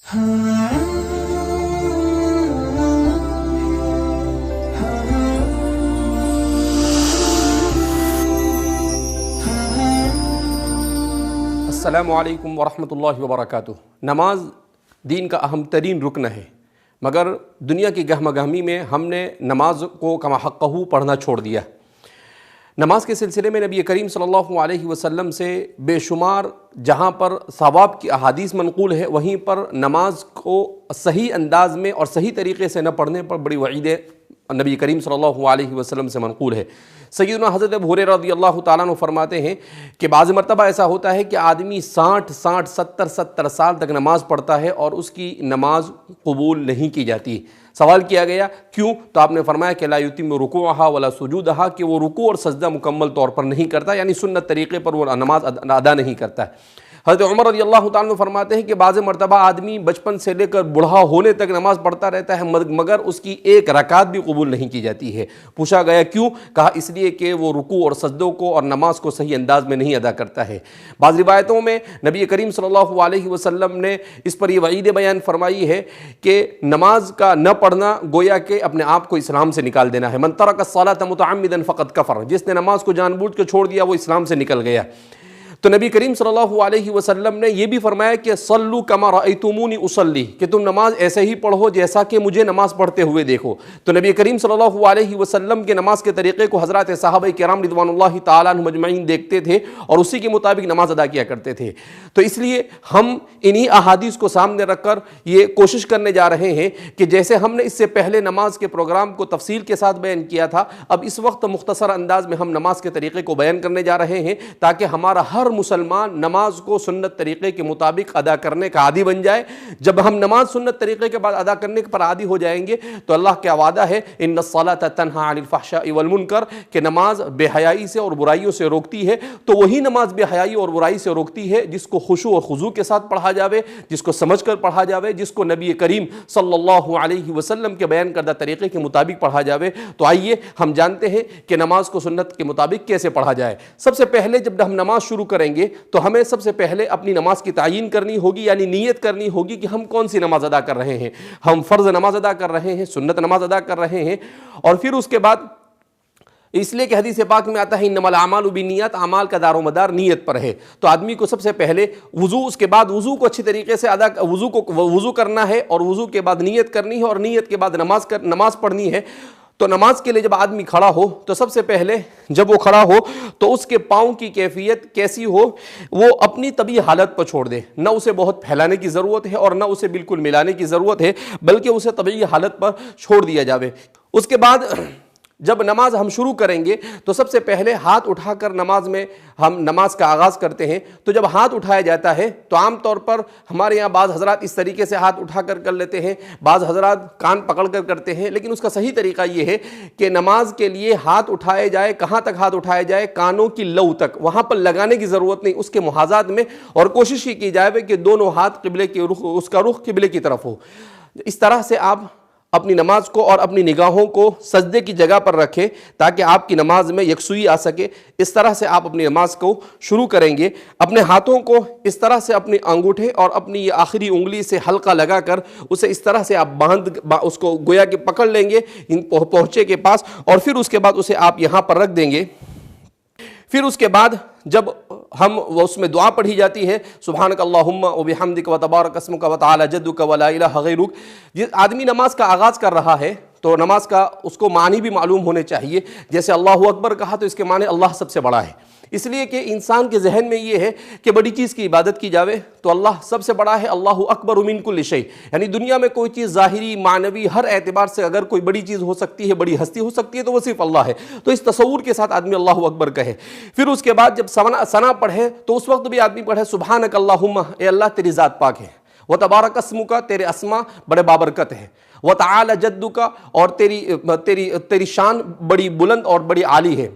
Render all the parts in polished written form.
السلام علیکم ورحمۃ اللہ وبرکاتہ۔ نماز دین کا اہم ترین رکن ہے، مگر دنیا کی گہمہ گہمی میں ہم نے نماز کو کما حقہ پڑھنا چھوڑ دیا۔ نماز کے سلسلے میں نبی کریم صلی اللہ علیہ وسلم سے بے شمار جہاں پر ثواب کی احادیث منقول ہے، وہیں پر نماز کو صحیح انداز میں اور صحیح طریقے سے نہ پڑھنے پر بڑی وعیدیں نبی کریم صلی اللہ علیہ وسلم سے منقول ہے۔ سیدنا حضرت ابو ہریرہ رضی اللہ تعالیٰ عنہ فرماتے ہیں کہ بعض مرتبہ ایسا ہوتا ہے کہ آدمی 60 سال تک نماز پڑھتا ہے اور اس کی نماز قبول نہیں کی جاتی۔ سوال کیا گیا کیوں؟ تو آپ نے فرمایا کہ لا یتم رکوعہا ولا سجودہا، کہ وہ رکوع اور سجدہ مکمل طور پر نہیں کرتا، یعنی سنت طریقے پر وہ نماز ادا نہیں کرتا ہے۔ حضرت عمر رضی اللہ تعالیٰ عنہ فرماتے ہیں کہ بعض مرتبہ آدمی بچپن سے لے کر بوڑھا ہونے تک نماز پڑھتا رہتا ہے، مگر اس کی ایک رکعت بھی قبول نہیں کی جاتی ہے۔ پوچھا گیا کیوں؟ کہا اس لیے کہ وہ رکوع اور سجدوں کو اور نماز کو صحیح انداز میں نہیں ادا کرتا ہے۔ بعض روایتوں میں نبی کریم صلی اللہ علیہ وسلم نے اس پر یہ وعید بیان فرمائی ہے کہ نماز کا نہ پڑھنا گویا کہ اپنے آپ کو اسلام سے نکال دینا ہے۔ من ترک الصلاۃ متعمدا فقد کفر، جس نے نماز کو جان بوجھ کے چھوڑ دیا وہ اسلام سے نکل گیا۔ تو نبی کریم صلی اللہ علیہ وسلم نے یہ بھی فرمایا کہ صلو کما رأیتمونی اصلی، کہ تم نماز ایسے ہی پڑھو جیسا کہ مجھے نماز پڑھتے ہوئے دیکھو۔ تو نبی کریم صلی اللہ علیہ وسلم کے نماز کے طریقے کو حضرات صحابہ کرام رضوان اللہ تعالیٰ عنہم اجمعین دیکھتے تھے اور اسی کے مطابق نماز ادا کیا کرتے تھے۔ تو اس لیے ہم انہی احادیث کو سامنے رکھ کر یہ کوشش کرنے جا رہے ہیں کہ جیسے ہم نے اس سے پہلے نماز کے پروگرام کو تفصیل کے ساتھ بیان کیا تھا، اب اس وقت مختصر انداز میں ہم نماز کے طریقے کو بیان کرنے جا رہے ہیں تاکہ ہمارا ہر مسلمان نماز کو سنت طریقے کے مطابق ادا کرنے کا عادی بن جائے۔ جب ہم نماز سنت طریقے کے بعد ادا کرنے پر عادی ہو جائیں گے تو اللہ کا وعدہ ہے ان الصلاۃ تنہی عن الفحشاء والمنکر، کہ نماز بے حیائی سے اور برائیوں سے روکتی ہے۔ تو وہی نماز بے حیائی اور برائی سے روکتی ہے جس کو خشوع اور خضوع کے ساتھ پڑھا جاوے، جس کو سمجھ کر پڑھا جاوے، جس کو نبی کریم صلی اللہ علیہ وسلم کے بیان کردہ طریقے کے مطابق پڑھا جاوے۔ تو آئیے ہم جانتے ہیں کہ نماز کو سنت کے مطابق کیسے پڑھا جائے۔ سب سے پہلے جب ہم نماز شروع کریں گے تو ہمیں سب سے پہلے اپنی نماز کی تعیین کرنی ہوگی، یعنی نیت کرنی ہوگی کہ ہم کون سی نماز ادا کر رہے ہیں۔ ہم فرض نماز ادا کر رہے ہیں، سنت نماز ادا کر رہے ہیں، اور پھر اس کے بعد اس لیے کہ حدیث پاک میں آتا ہے انما الاعمال بالنیات، اعمال کا دار و مدار نیت پر ہے۔ تو آدمی کو سب سے پہلے وضو، اس کے بعد وضو کو اچھی طریقے سے وضو کرنا ہے، اور وضو کے بعد نیت کرنی ہے، اور نیت کے بعد نماز پڑھنی ہے۔ تو نماز کے لیے جب آدمی کھڑا ہو تو سب سے پہلے جب وہ کھڑا ہو تو اس کے پاؤں کی کیفیت کیسی ہو، وہ اپنی طبیعی حالت پر چھوڑ دے۔ نہ اسے بہت پھیلانے کی ضرورت ہے اور نہ اسے بالکل ملانے کی ضرورت ہے، بلکہ اسے طبیعی حالت پر چھوڑ دیا جاوے۔ اس کے بعد جب نماز ہم شروع کریں گے تو سب سے پہلے ہاتھ اٹھا کر ہم نماز کا آغاز کرتے ہیں۔ تو جب ہاتھ اٹھایا جاتا ہے تو عام طور پر ہمارے یہاں بعض حضرات اس طریقے سے ہاتھ اٹھا کر لیتے ہیں، بعض حضرات کان پکڑ کر کرتے ہیں، لیکن اس کا صحیح طریقہ یہ ہے کہ نماز کے لیے ہاتھ اٹھائے جائے۔ کہاں تک ہاتھ اٹھایا جائے؟ کانوں کی لو تک، وہاں پر لگانے کی ضرورت نہیں، اس کے محاذات میں، اور کوشش کی جائے کہ دونوں ہاتھ قبلے کے رخ، اس کا رخ قبلے کی طرف ہو۔ اس طرح سے آپ اپنی نماز کو اور اپنی نگاہوں کو سجدے کی جگہ پر رکھیں تاکہ آپ کی نماز میں یکسوئی آ سکے۔ اس طرح سے آپ اپنی نماز کو شروع کریں گے۔ اپنے ہاتھوں کو اس طرح سے اپنے انگوٹھے اور اپنی یہ آخری انگلی سے حلقہ لگا کر اسے اس طرح سے آپ اس کو گویا کہ پکڑ لیں گے پہنچے کے پاس، اور پھر اس کے بعد اسے آپ یہاں پر رکھ دیں گے۔ پھر اس کے بعد جب اس میں دعا پڑھی جاتی ہے سبحانک اللہم وبحمدک وتبارک اسمک وتعالی جدک ولا الہ غیرک، جس آدمی نماز کا آغاز کر رہا ہے تو نماز کا اس کو معنی بھی معلوم ہونے چاہیے۔ جیسے اللہ اکبر کہا تو اس کے معنی اللہ سب سے بڑا ہے، اس لیے کہ انسان کے ذہن میں یہ ہے کہ بڑی چیز کی عبادت کی جاوے تو اللہ سب سے بڑا ہے، اللہ اکبر من کل شیء، یعنی دنیا میں کوئی چیز ظاہری معنوی ہر اعتبار سے اگر کوئی بڑی چیز ہو سکتی ہے، بڑی ہستی ہو سکتی ہے تو وہ صرف اللہ ہے۔ تو اس تصور کے ساتھ آدمی اللہ اکبر کہے۔ پھر اس کے بعد جب ثنا پڑھے تو اس وقت بھی آدمی پڑھے سبحانک اللہم، اے اللہ تیری ذات پاک ہے، وتبارک اسمک، تیرے اسما بڑے بابرکت ہے، وتعالی جدک، اور تیری شان بڑی بلند اور بڑی عالی ہے،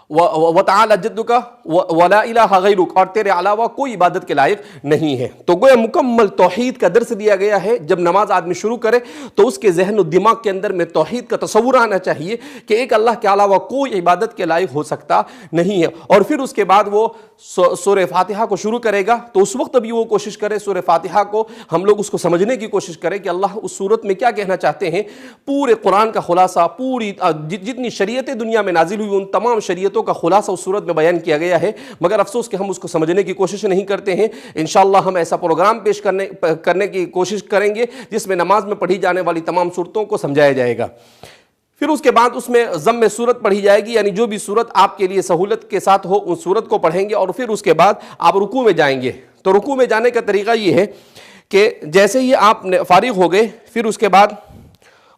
وَتَعَالَى جَدُّكَ وَلَا إِلَٰهَ غَيْرُكَ، اور تیرے علاوہ کوئی عبادت کے لائق نہیں ہے۔ تو گویا مکمل توحید کا درس دیا گیا ہے۔ جب نماز آدمی شروع کرے تو اس کے ذہن و دماغ کے اندر میں توحید کا تصور آنا چاہیے کہ ایک اللہ کے علاوہ کوئی عبادت کے لائق ہو سکتا نہیں ہے۔ اور پھر اس کے بعد وہ سورہ فاتحہ کو شروع کرے گا تو اس وقت بھی وہ کوشش کرے سورہ فاتحہ کو ہم لوگ اس کو سمجھنے کی کوشش کریں کہ اللہ اس صورت میں کیا کہنا چاہتے ہیں۔ پورے قرآن کا خلاصہ، پوری جتنی شریعتیں دنیا میں نازل ہوئی ان تمام شریعتوں کا خلاصہ اس صورت میں بیان کیا گیا ہے، مگر افسوس کہ ہم اس کو سمجھنے کی کوشش نہیں کرتے ہیں۔ انشاءاللہ ہم ایسا پروگرام پیش کرنے کی کوشش کریں گے جس میں نماز میں پڑھی جانے والی تمام صورتوں کو سمجھایا جائے گا۔ پھر اس کے بعد اس میں ضم صورت پڑھی جائے گی، یعنی جو بھی صورت آپ کے لیے سہولت کے ساتھ ہو اس صورت کو پڑھیں گے، اور پھر اس کے بعد آپ رکوع میں جائیں گے۔ تو رکوع میں جانے کا طریقہ یہ ہے کہ جیسے ہی آپ فارغ ہو گئے پھر اس کے بعد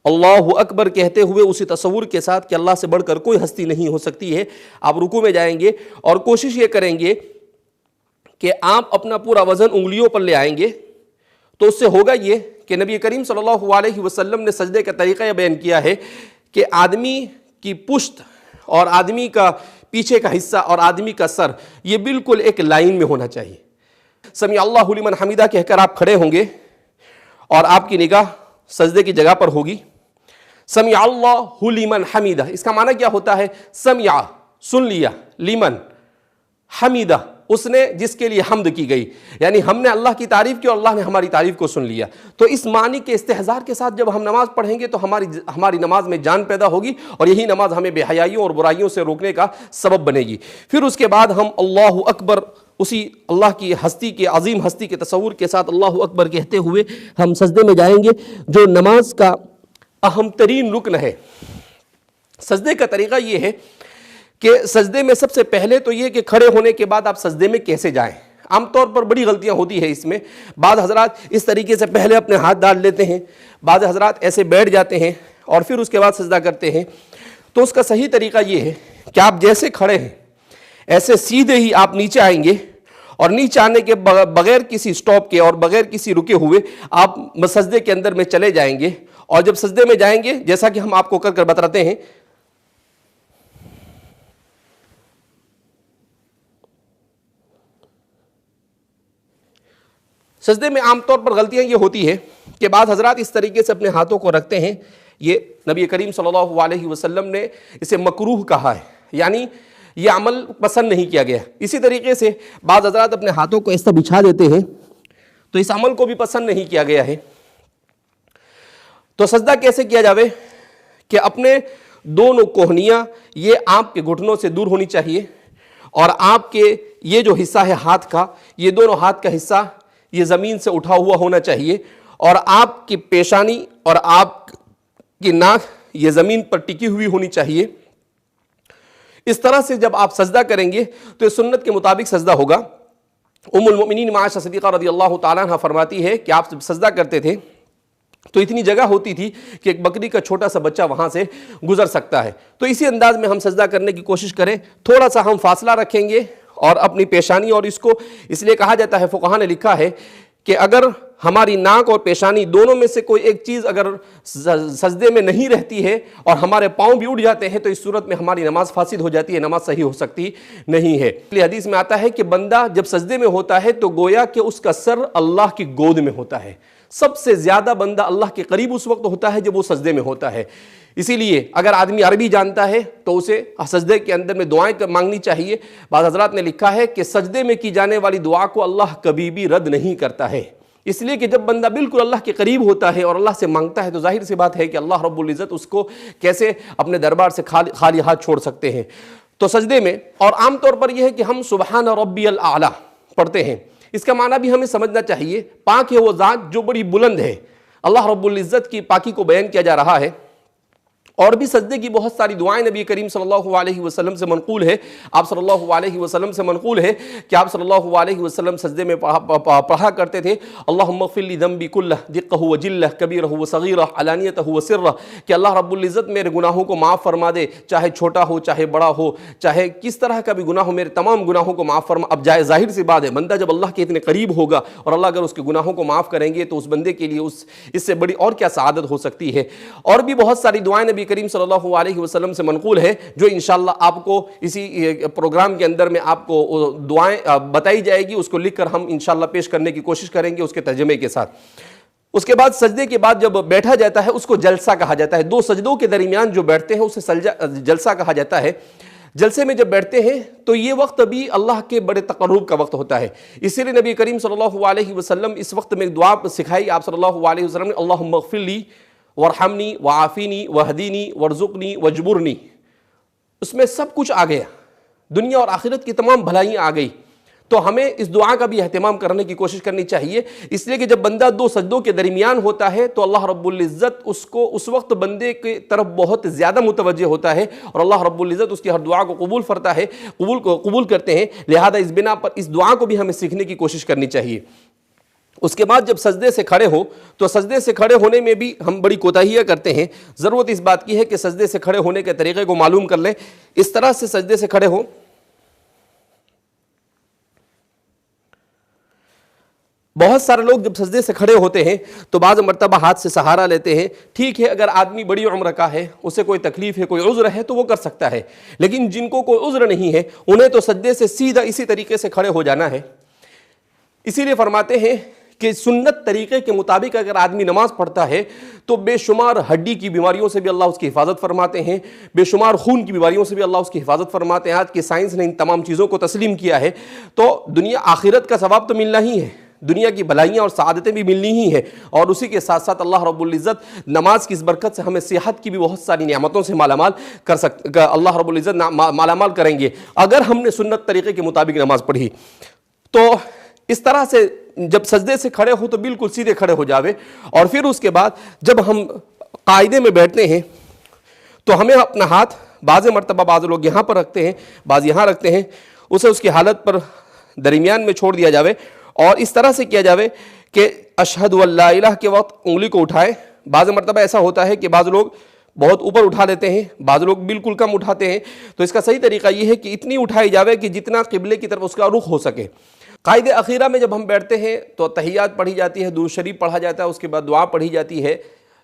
اللہ اکبر کہتے ہوئے اسی تصور کے ساتھ کہ اللہ سے بڑھ کر کوئی ہستی نہیں ہو سکتی ہے، آپ رکوع میں جائیں گے اور کوشش یہ کریں گے کہ آپ اپنا پورا وزن انگلیوں پر لے آئیں گے۔ تو اس سے ہوگا یہ کہ نبی کریم صلی اللہ علیہ وسلم نے سجدے کا طریقہ یہ بیان کیا ہے کہ آدمی کی پشت اور آدمی کا پیچھے کا حصہ اور آدمی کا سر یہ بالکل ایک لائن میں ہونا چاہیے۔ سمیع اللہ لمن حمیدہ کہہ کر آپ کھڑے ہوں گے اور آپ کی نگاہ سجدے کی جگہ پر ہوگی۔ سمیع اللہ لمن حمیدہ، اس کا معنی کیا ہوتا ہے؟ سمع سن لیا، لمن حمیدہ اس نے جس کے لیے حمد کی گئی، یعنی ہم نے اللہ کی تعریف کی اور اللہ نے ہماری تعریف کو سن لیا۔ تو اس معنی کے استحضار کے ساتھ جب ہم نماز پڑھیں گے تو ہماری نماز میں جان پیدا ہوگی اور یہی نماز ہمیں بے حیائیوں اور برائیوں سے روکنے کا سبب بنے گی۔ پھر اس کے بعد ہم اللہ اکبر اسی اللہ کی ہستی کے عظیم ہستی کے تصور کے ساتھ اللہ اکبر کہتے ہوئے ہم سجدے میں جائیں گے، جو نماز کا اہم ترین رکن ہے۔ سجدے کا طریقہ یہ ہے کہ سجدے میں سب سے پہلے تو یہ کہ کھڑے ہونے کے بعد آپ سجدے میں کیسے جائیں۔ عام طور پر بڑی غلطیاں ہوتی ہے اس میں، بعض حضرات اس طریقے سے پہلے اپنے ہاتھ ڈال لیتے ہیں، بعض حضرات ایسے بیٹھ جاتے ہیں اور پھر اس کے بعد سجدہ کرتے ہیں۔ تو اس کا صحیح طریقہ یہ ہے کہ آپ جیسے کھڑے ہیں ایسے سیدھے ہی آپ نیچے آئیں گے، اور نیچے آنے کے بغیر کسی سٹاپ کے اور بغیر کسی رکے ہوئے آپ سجدے کے اندر میں چلے جائیں گے۔ اور جب سجدے میں جائیں گے جیسا کہ ہم آپ کو کر بتاتے ہیں، سجدے میں عام طور پر غلطیاں یہ ہوتی ہے کہ بعض حضرات اس طریقے سے اپنے ہاتھوں کو رکھتے ہیں، یہ نبی کریم صلی اللہ علیہ وسلم نے اسے مکروہ کہا ہے، یعنی یہ عمل پسند نہیں کیا گیا۔ اسی طریقے سے بعض حضرات اپنے ہاتھوں کو اس طرح بچھا دیتے ہیں، تو اس عمل کو بھی پسند نہیں کیا گیا ہے۔ تو سجدہ کیسے کیا جاوے کہ اپنے دونوں کوہنیاں یہ آپ کے گھٹنوں سے دور ہونی چاہیے، اور آپ کے یہ جو حصہ ہے ہاتھ کا، یہ دونوں ہاتھ کا حصہ یہ زمین سے اٹھا ہوا ہونا چاہیے، اور آپ کی پیشانی اور آپ کی ناک یہ زمین پر ٹکی ہوئی ہونی چاہیے۔ اس طرح سے جب آپ سجدہ کریں گے تو یہ سنت کے مطابق سجدہ ہوگا۔ ام المؤمنین عائشہ صدیقہ رضی اللہ تعالیٰ عنہ فرماتی ہے کہ آپ سجدہ کرتے تھے تو اتنی جگہ ہوتی تھی کہ ایک بکری کا چھوٹا سا بچہ وہاں سے گزر سکتا ہے۔ تو اسی انداز میں ہم سجدہ کرنے کی کوشش کریں، تھوڑا سا ہم فاصلہ رکھیں گے اور اپنی پیشانی، اور اس کو اس لیے کہا جاتا ہے، فقہاء نے لکھا ہے کہ اگر ہماری ناک اور پیشانی دونوں میں سے کوئی ایک چیز اگر سجدے میں نہیں رہتی ہے اور ہمارے پاؤں بھی اٹھ جاتے ہیں تو اس صورت میں ہماری نماز فاسد ہو جاتی ہے، نماز صحیح ہو سکتی نہیں ہے۔ اس لیے حدیث میں آتا ہے کہ بندہ جب سجدے میں ہوتا ہے تو گویا کہ اس کا سر اللہ کی گود میں ہوتا ہے۔ سب سے زیادہ بندہ اللہ کے قریب اس وقت ہوتا ہے جب وہ سجدے میں ہوتا ہے۔ اسی لیے اگر آدمی عربی جانتا ہے تو اسے سجدے کے اندر میں دعائیں مانگنی چاہیے۔ بعض حضرات نے لکھا ہے کہ سجدے میں کی جانے والی دعا کو اللہ کبھی بھی رد نہیں کرتا ہے، اس لیے کہ جب بندہ بالکل اللہ کے قریب ہوتا ہے اور اللہ سے مانگتا ہے تو ظاہر سی بات ہے کہ اللہ رب العزت اس کو کیسے اپنے دربار سے خالی ہاتھ چھوڑ سکتے ہیں۔ تو سجدے میں، اور عام طور پر یہ ہے کہ ہم سبحان ربی الاعلیٰ پڑھتے ہیں، اس کا معنی بھی ہمیں سمجھنا چاہیے، پاک ہے وہ ذات جو بڑی بلند ہے۔ اللہ رب العزت کی پاکی کو بیان کیا جا رہا ہے، اور بھی سجدے کی بہت ساری دعائیں نبی کریم صلی اللہ علیہ وسلم سے منقول ہے۔ آپ صلی اللہ علیہ وسلم سے منقول ہے کہ آپ صلی اللہ علیہ وسلم سجدے میں پڑھا کرتے تھے، اللہم اغفر لی ذنبی کلہ دقہ و جلہ کبیرہ و صغیرہ علانیتہ و سرہ، کہ اللہ رب العزت میرے گناہوں کو معاف فرما دے، چاہے چھوٹا ہو چاہے بڑا ہو، چاہے کس طرح کا بھی گناہ ہو، میرے تمام گناہوں کو معاف فرما۔ اب ظاہر سی بات ہے، بندہ جب اللہ کے اتنے قریب ہوگا اور اللہ اگر اس کے گناہوں کو معاف کریں گے تو اس بندے کے لیے اس سے بڑی اور کیا سعادت ہو سکتی ہے۔ اور بھی بہت ساری دعائیں نبی نبی کریم صلی اللہ علیہ وسلم سے منقول ہے، جو انشاءاللہ آپ کو اسی پروگرام کے اندر میں آپ کو دعائیں بتائی جائے گی، اس کو لکھ کر ہم انشاءاللہ پیش کرنے کی کوشش کریں گے اس کے ترجمے کے ساتھ۔ اس کے بعد سجدے کے بعد جب بیٹھا جاتا ہے اس کو جلسہ کہا جاتا ہے، دو سجدوں کے درمیان جو بیٹھتے ہیں اسے جلسہ کہا جاتا ہے۔ جلسے میں جب بیٹھتے ہیں تو یہ وقت بھی اللہ کے بڑے تقرب کا وقت ہوتا ہے، اسی لیے نبی کریم صلی اللہ علیہ وسلم اس وقت میں ایک دعا سکھائی آپ صلی اللہ علیہ وسلم نے، اللہم اغفر لی وارحمنی وعافینی وہدینی وارزقنی واجبرنی۔ اس میں سب کچھ آ گیا، دنیا اور آخرت کی تمام بھلائیاں آ گئی، تو ہمیں اس دعا کا بھی اہتمام کرنے کی کوشش کرنی چاہیے، اس لیے کہ جب بندہ دو سجدوں کے درمیان ہوتا ہے تو اللہ رب العزت اس کو اس وقت بندے کی طرف بہت زیادہ متوجہ ہوتا ہے، اور اللہ رب العزت اس کی ہر دعا کو قبول کرتے ہیں۔ لہذا اس بنا پر اس دعا کو بھی ہمیں سیکھنے کی کوشش کرنی چاہیے۔ اس کے بعد جب سجدے سے کھڑے ہو تو سجدے سے کھڑے ہونے میں بھی ہم بڑی کوتاہیاں کرتے ہیں، ضرورت اس بات کی ہے کہ سجدے سے کھڑے ہونے کے طریقے کو معلوم کر لیں۔ اس طرح سے سجدے سے کھڑے ہو، بہت سارے لوگ جب سجدے سے کھڑے ہوتے ہیں تو بعض مرتبہ ہاتھ سے سہارا لیتے ہیں۔ ٹھیک ہے، اگر آدمی بڑی عمر کا ہے، اسے کوئی تکلیف ہے، کوئی عذر ہے تو وہ کر سکتا ہے، لیکن جن کو کوئی عذر نہیں ہے انہیں تو سجدے سے سیدھا اسی طریقے سے کھڑے ہو جانا ہے۔ اسی لیے فرماتے ہیں کہ سنت طریقے کے مطابق اگر آدمی نماز پڑھتا ہے تو بے شمار ہڈی کی بیماریوں سے بھی اللہ اس کی حفاظت فرماتے ہیں، بے شمار خون کی بیماریوں سے بھی اللہ اس کی حفاظت فرماتے ہیں۔ آج کی سائنس نے ان تمام چیزوں کو تسلیم کیا ہے، تو دنیا آخرت کا ثواب تو ملنا ہی ہے، دنیا کی بھلائیاں اور سعادتیں بھی ملنی ہی ہیں، اور اسی کے ساتھ ساتھ اللہ رب العزت نماز کی اس برکت سے ہمیں صحت کی بھی بہت ساری نعمتوں سے مالامال اللہ رب العزت مالامال کریں گے اگر ہم نے سنت طریقے کے مطابق نماز پڑھی۔ تو اس طرح سے جب سجدے سے کھڑے ہو تو بالکل سیدھے کھڑے ہو جاوے، اور پھر اس کے بعد جب ہم قاعدے میں بیٹھتے ہیں تو ہمیں اپنا ہاتھ بعض مرتبہ بعض لوگ یہاں پر رکھتے ہیں، بعض یہاں رکھتے ہیں، اسے اس کی حالت پر درمیان میں چھوڑ دیا جاوے، اور اس طرح سے کیا جاوے کہ اشہد ان لا الہ کے وقت انگلی کو اٹھائے۔ بعض مرتبہ ایسا ہوتا ہے کہ بعض لوگ بہت اوپر اٹھا لیتے ہیں، بعض لوگ بالکل کم اٹھاتے ہیں، تو اس کا صحیح طریقہ یہ ہے کہ اتنی اٹھائی جاوے کہ جتنا قبلے کی طرف اس کا رخ ہو سکے۔ قائد اخیرہ میں جب ہم بیٹھتے ہیں تو تحیات پڑھی جاتی ہے، درود شریف پڑھا جاتا ہے، اس کے بعد دعا پڑھی جاتی ہے۔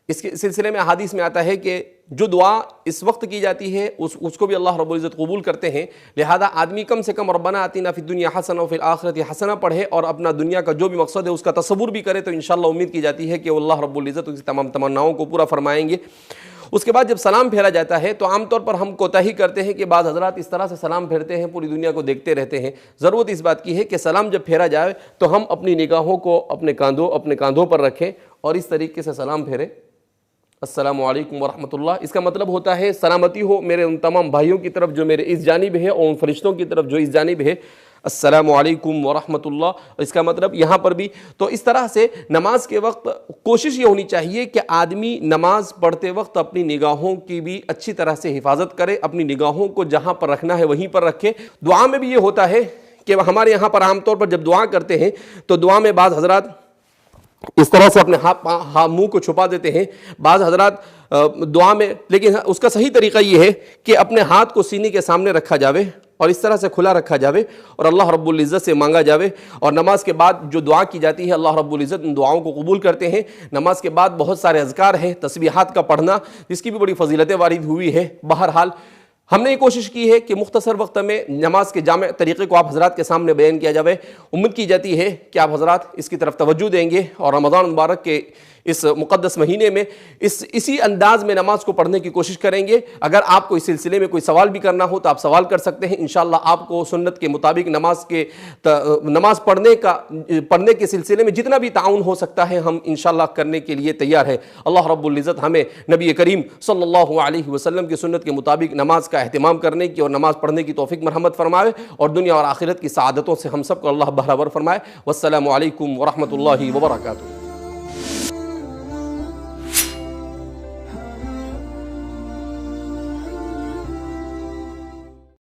اس کے سلسلے میں احادیث میں آتا ہے کہ جو دعا اس وقت کی جاتی ہے اس کو بھی اللہ رب العزت قبول کرتے ہیں، لہذا آدمی کم سے کم ربنا آتنا فی الدنیا حسنہ وفی الآخرۃ حسنہ پڑھے، اور اپنا دنیا کا جو بھی مقصد ہے اس کا تصور بھی کرے، تو انشاءاللہ امید کی جاتی ہے کہ اللہ رب العزت اس تمام تمناؤں کو پورا فرمائیں گے۔ اس کے بعد جب سلام پھیرا جاتا ہے تو عام طور پر ہم کوتاہی کرتے ہیں کہ بعض حضرات اس طرح سے سلام پھیرتے ہیں، پوری دنیا کو دیکھتے رہتے ہیں۔ ضرورت اس بات کی ہے کہ سلام جب پھیرا جائے تو ہم اپنی نگاہوں کو اپنے کاندھوں پر رکھیں اور اس طریقے سے سلام پھیریں، السلام علیکم ورحمۃ اللہ۔ اس کا مطلب ہوتا ہے سلامتی ہو میرے ان تمام بھائیوں کی طرف جو میرے اس جانب ہے، اور ان فرشتوں کی طرف جو اس جانب ہے، السلام علیکم ورحمۃ اللہ۔ اس کا مطلب یہاں پر بھی تو اس طرح سے نماز کے وقت کوشش یہ ہونی چاہیے کہ آدمی نماز پڑھتے وقت اپنی نگاہوں کی بھی اچھی طرح سے حفاظت کرے، اپنی نگاہوں کو جہاں پر رکھنا ہے وہیں پر رکھے۔ دعا میں بھی یہ ہوتا ہے کہ ہمارے یہاں پر عام طور پر جب دعا کرتے ہیں تو دعا میں بعض حضرات اس طرح سے اپنے منہ کو چھپا دیتے ہیں، بعض حضرات دعا میں، لیکن اس کا صحیح طریقہ یہ ہے کہ اپنے ہاتھ کو سینے کے سامنے رکھا جاوے اور اس طرح سے کھلا رکھا جاوے اور اللہ رب العزت سے مانگا جاوے، اور نماز کے بعد جو دعا کی جاتی ہے اللہ رب العزت ان دعاؤں کو قبول کرتے ہیں۔ نماز کے بعد بہت سارے اذکار ہیں، تسبیحات کا پڑھنا، جس کی بھی بڑی فضیلتیں وارد ہوئی ہے۔ بہرحال ہم نے یہ کوشش کی ہے کہ مختصر وقت میں نماز کے جامع طریقے کو آپ حضرات کے سامنے بیان کیا جاوے۔ امید کی جاتی ہے کہ آپ حضرات اس کی طرف توجہ دیں گے اور رمضان مبارک کے اس مقدس مہینے میں اسی انداز میں نماز کو پڑھنے کی کوشش کریں گے۔ اگر آپ کو اس سلسلے میں کوئی سوال بھی کرنا ہو تو آپ سوال کر سکتے ہیں، انشاءاللہ آپ کو سنت کے مطابق نماز پڑھنے کے سلسلے میں جتنا بھی تعاون ہو سکتا ہے ہم انشاءاللہ کرنے کے لیے تیار ہیں۔ اللہ رب العزت ہمیں نبی کریم صلی اللہ علیہ وسلم کی سنت کے مطابق نماز کا اہتمام کرنے کی اور نماز پڑھنے کی توفیق مرحمت فرمائے، اور دنیا اور آخرت کی سعادتوں سے ہم سب کو اللہ بہرور فرمائے۔ والسلام علیکم ورحمۃ اللہ وبرکاتہ۔